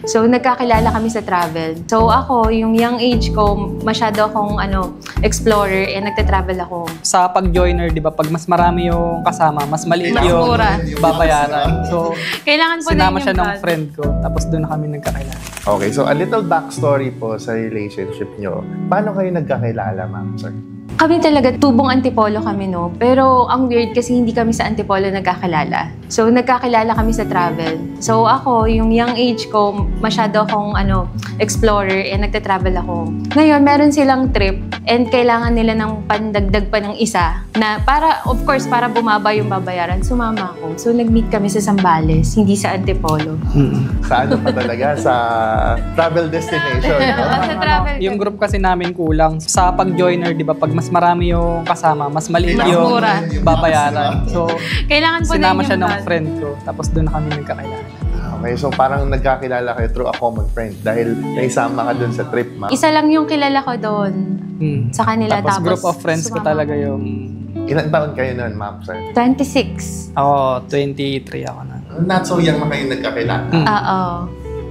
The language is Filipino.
So, nagkakilala kami sa travel. So, ako, yung young age ko, masyado akong explorer, nagta-travel ako. Sa pag-joiner, di ba, pag mas marami yung kasama, mas maliit yung babayaran. So, kailangan po sinama siya ng friend ko, tapos doon na kami nagkakilala. Okay, so a little backstory po sa relationship nyo. Paano kayo nagkakilala, ma'am, sir? Kami talaga, tubong antipolo kami, no? Pero ang weird kasi hindi kami sa antipolo nagkakilala. So, nagkakilala kami sa travel. So, ako, yung young age ko, masyado akong explorer, nagta-travel ako. Ngayon, meron silang trip and kailangan nila ng pandagdag pa ng isa na of course, para bumaba yung babayaran, sumama ako. So, nag-meet kami sa Zambales, hindi sa antipolo. Sa ano pa talaga? Sa travel destination, no? Sa travel. Yung group kasi namin kulang. Sa pag-joiner, di ba, pag mas marami yung kasama, mas maliit yung babayaran. So, kailangan po sinama siya ng friend ko, tapos doon na kami nagkakilala. Okay, so parang nagkakilala kayo through a common friend dahil naisama ka dun sa trip, ma'am. Isa lang yung kilala ko doon sa kanila. Tapos group of friends ko talaga yung... Ilan taon kayo nun, ma'am, sir? 26. Ako, 23 ako na. Not so young na kayo nagkakilala. Oo.